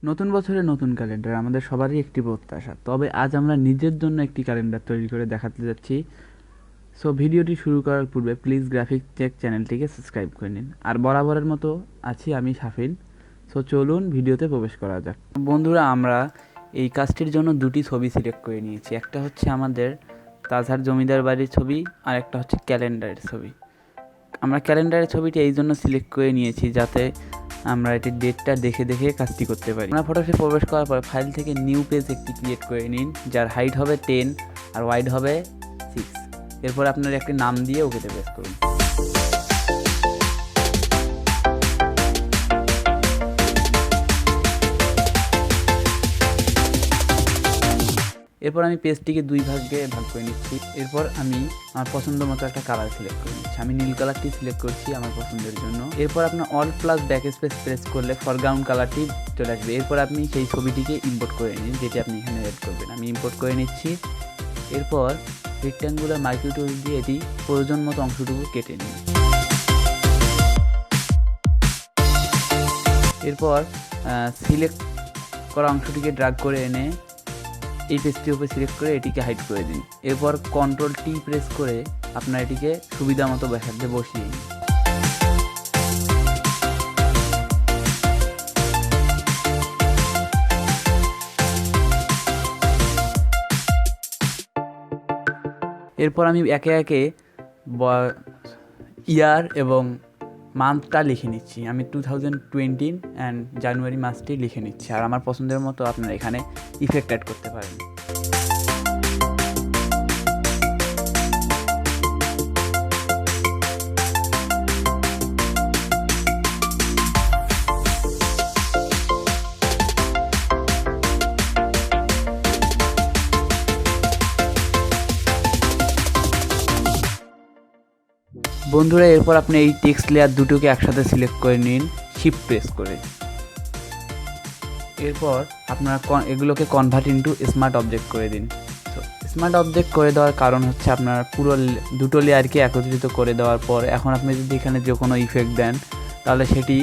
নতুন বছরে নতুন ক্যালেন্ডার আমাদের সবারই একটি প্রত্যাশা। তবে আজ আমরা নিজের জন্য একটি ক্যালেন্ডার তৈরি করে দেখাতে যাচ্ছি। সো ভিডিওটি শুরু করার পূর্বে প্লিজ গ্রাফিক টেক চ্যানেলটিকে সাবস্ক্রাইব করে নিন। আর বরাবরের মতো আছি আমি শাফিন। সো চলুন ভিডিওতে প্রবেশ করা যাক। বন্ধুরা, আমরা এই কাজটির জন্য দুটি ছবি সিলেক্ট করে নিয়েছি। একটা হচ্ছে আমাদের তাজহার জমিদার বাড়ির ছবি, আর একটা হচ্ছে ক্যালেন্ডারের ছবি। আমরা ক্যালেন্ডারের ছবিটি এই জন্য সিলেক্ট করে নিয়েছি যাতে আমরা এটির ডেটটা দেখে দেখে কাজটি করতে পারি। আমরা ফটোশপে প্রবেশ করার পর ফাইল থেকে নিউ পেজ একটি ক্রিয়েট করে নিন, যার হাইট হবে 10 আর ওয়াইড হবে 6। এরপর আপনার একটি নাম দিয়ে ওকেতে প্রেস করুন। এরপর আমি পেজটিকে দুই ভাগে ভাগ করে নিচ্ছি। এরপর আমি আমার পছন্দ মতো একটা কালার সিলেক্ট করে নিচ্ছি। আমি নীল কালারটি সিলেক্ট করছি আমার পছন্দের জন্য। এরপর আপনার all plus back space press করলে ফরগ্রাউন্ড কালারটি চলে আসবে। এরপর আপনি সেই ছবিটিকে ইম্পোর্ট করে নিন, যেটি আপনি এখানে এড করবেন। আমি ইম্পোর্ট করে নিচ্ছি। এরপর রেক্ট্যাঙ্গুলার মার্কিং টুল দিয়ে এটি প্রয়োজন মতো অংশটুকু কেটে নিন। এরপর সিলেক্ট করা অংশটিকে ড্র্যাগ করে এনে এই পেজটির উপরে সিলেক্ট করে এটিকে হাইড করে দিন। এরপর কন্ট্রোল টি প্রেস করে আপনার এটিকে সুবিধা মতো ব্যাসার্ধে বসিয়ে নিন। এরপর আমি একে একে ইয়ার এবং মান্থটা লিখে নিচ্ছি। আমি 2020 অ্যান্ড জানুয়ারি মাসটি লিখে নিচ্ছি। আর আমার পছন্দের মতো আপনারা এখানে ইফেক্ট অ্যাড করতে পারেন। বন্ধুরা, এরপর আপনি এই টেক্সট লেয়ার দুটোকে একসাথে সিলেক্ট করে নিন শিফট প্রেস করে। এরপর আপনারা এগুলোকে কনভার্ট ইনটু স্মার্ট অবজেক্ট করে দিন। তো স্মার্ট অবজেক্ট করে দেওয়ার কারণ হচ্ছে আপনার পুরো দুটো লেয়ারকে একত্রিত করে দেওয়ার পর এখন আপনি যদি এখানে যে কোনো ইফেক্ট দেন তাহলে সেটি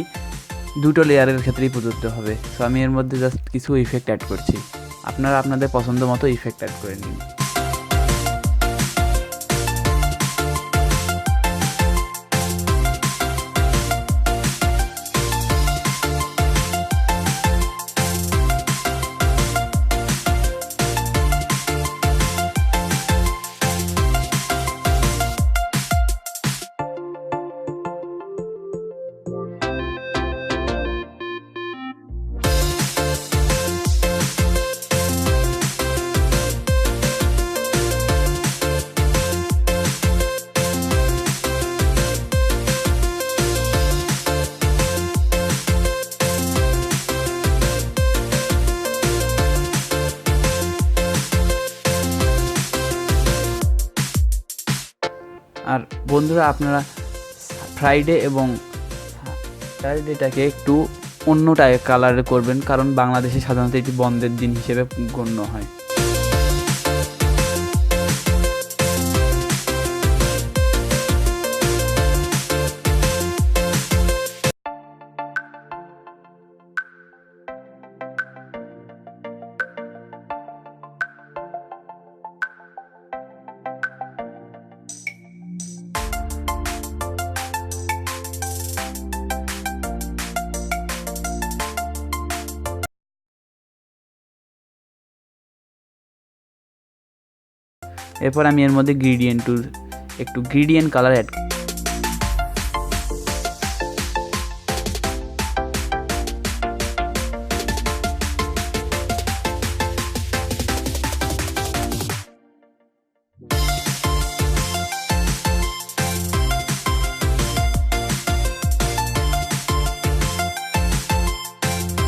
দুটো লেয়ারের ক্ষেত্রেই প্রযোজ্য হবে। তো আমি এর মধ্যে জাস্ট কিছু ইফেক্ট অ্যাড করছি। আপনারা আপনাদের পছন্দ মতো ইফেক্ট অ্যাড করে নিন। আর বন্ধুরা, আপনারা ফ্রাইডে এবং স্যাটারডেটাকে একটু অন্য টাইপ কালারে করবেন, কারণ বাংলাদেশে সাধারণত এটি বন্ধের দিন হিসেবে গণ্য হয়। এরপর আমি এর মধ্যে একটু গ্রেডিয়েন্ট কালার অ্যাড করি।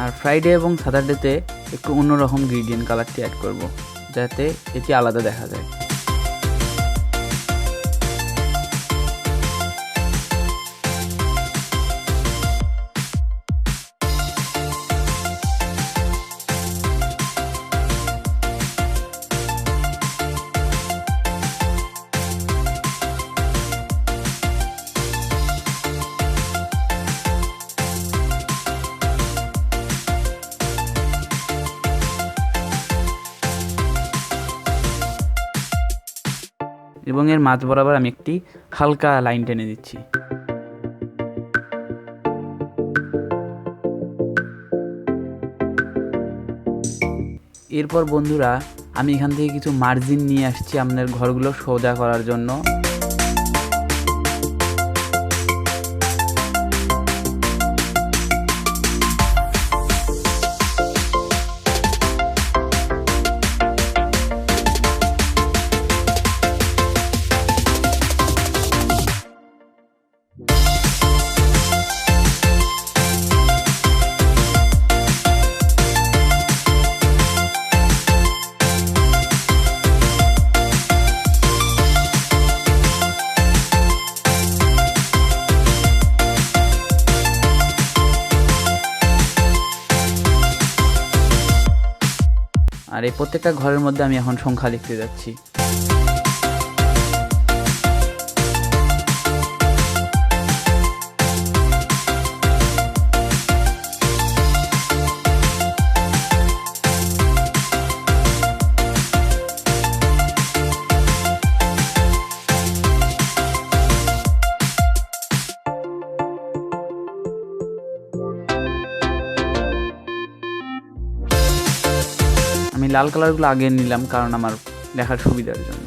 আর ফ্রাইডে এবং স্যাটারডেতে একটু অন্যরকম গ্রেডিয়েন্ট কালারটি অ্যাড করব, যাতে এটি আলাদা দেখা যায়। এবং এর মাঝ বরাবর আমি একটি হালকা লাইন টেনে দিচ্ছি। এরপর বন্ধুরা আমি এখান থেকে কিছু মার্জিন নিয়ে আসছি আপনার ঘরগুলো সোজা করার জন্য। আর এই প্রত্যেকটা ঘরের মধ্যে আমি এখন সংখ্যা লিখতে যাচ্ছি। আমি লাল কালারগুলো আগে নিলাম কারণ আমার লেখার সুবিধার জন্য।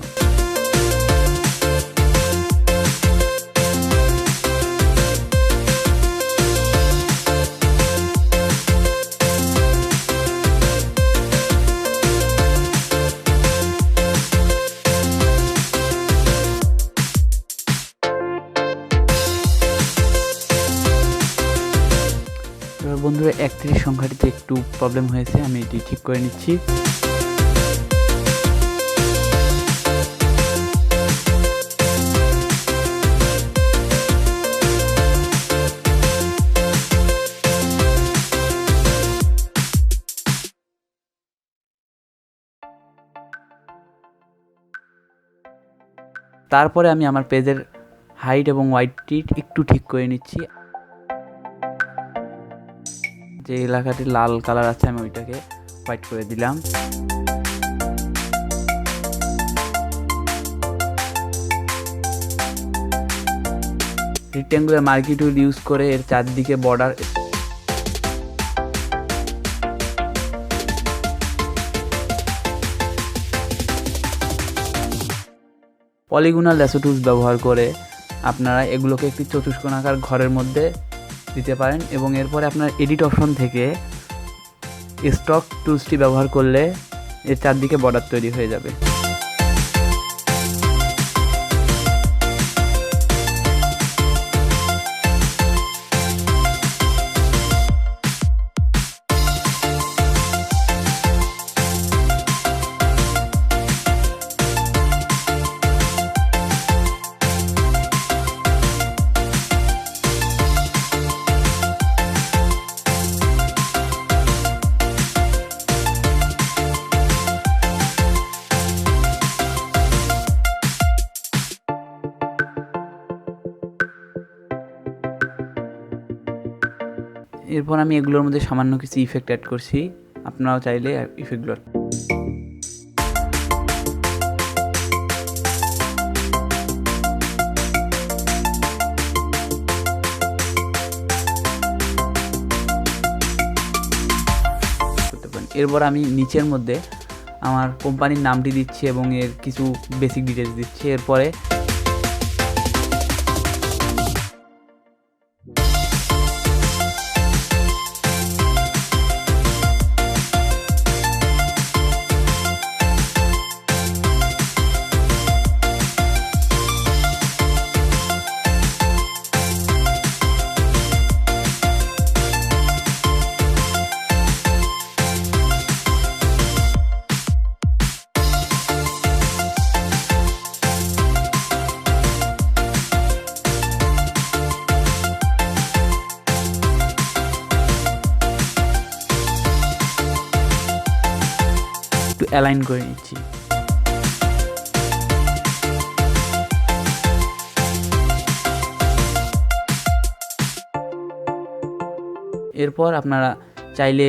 বন্ধুরা 31 সংখ্যাটিতে একটু প্রবলেম হয়েছে, আমি এটি ঠিক করে নিচ্ছি। তারপরে আমি আমার পেজের হাইট এবং ওয়াইডটি একটু ঠিক করে নিচ্ছি। যে এলাকাটি লাল কালার আছে আমি ওইটাকে হোয়াইট করে দিলাম। রেক্ট্যাঙ্গুলার মার্কি টুল ইউজ করে এর চারদিকে বর্ডার পলিগোনাল ল্যাসো টুলস ব্যবহার করে আপনারা এগুলোকে একটি চতুষ্কোণাকার ঘরের মধ্যে দিতে পারেন এবং এরপরে আপনার এডিট অপশন থেকে স্টক টুলসটি ব্যবহার করলে এর চারদিকে বর্ডার তৈরি হয়ে যাবে। এরপর আমি এগুলোর মধ্যে সামান্য কিছু ইফেক্ট অ্যাড করছি, আপনারাও চাইলে ইফেক্টগুলো করতে পারেন। এরপর আমি নিচের মধ্যে আমার কোম্পানির নামটি দিচ্ছি এবং এর কিছু বেসিক ডিটেলস দিচ্ছি। এরপরে অ্যালাইন করে নিচ্ছি। এরপর আপনারা চাইলে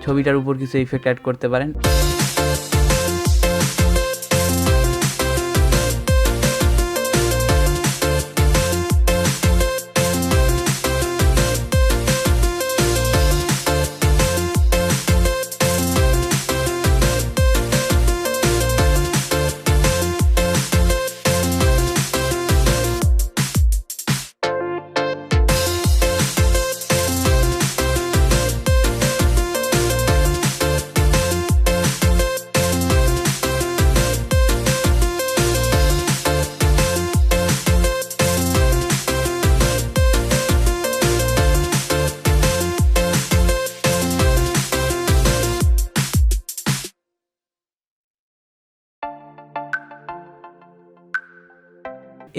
ছবিটার উপর কিছু ইফেক্ট অ্যাড করতে পারেন।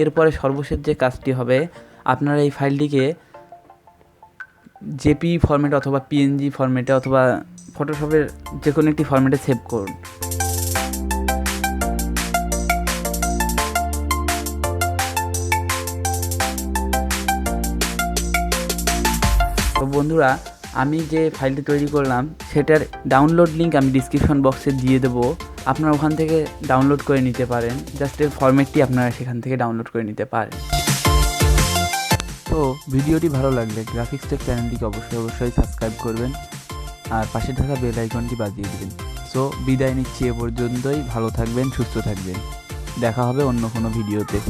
এরপরে সর্বশেষ যে কাজটি হবে, আপনারা এই ফাইলটিকে জেপি ফরম্যাটে অথবা পিএনজি ফরম্যাটে অথবা ফটোশপের যে কোনো একটি ফরম্যাটে সেভ করুন। তো বন্ধুরা, আমি যে ফাইলটি তৈরি করলাম সেটার ডাউনলোড লিঙ্ক আমি ডিসক্রিপশন বক্সে দিয়ে দেবো, আপনারা ওখান থেকে ডাউনলোড করে নিতে পারেন। জাস্ট এর ফরম্যাটটি আপনারা সেখান থেকে ডাউনলোড করে নিতে পারেন। তো ভিডিওটি ভালো লাগলে গ্রাফিক্স টেক চ্যানেলটিকে অবশ্যই সাবস্ক্রাইব করবেন আর পাশে থাকা বেল আইকনটি বাজিয়ে দেবেন। সো বিদায় নিচ্ছি এ পর্যন্তই। ভালো থাকবেন, সুস্থ থাকবেন, দেখা হবে অন্য কোনো ভিডিওতে।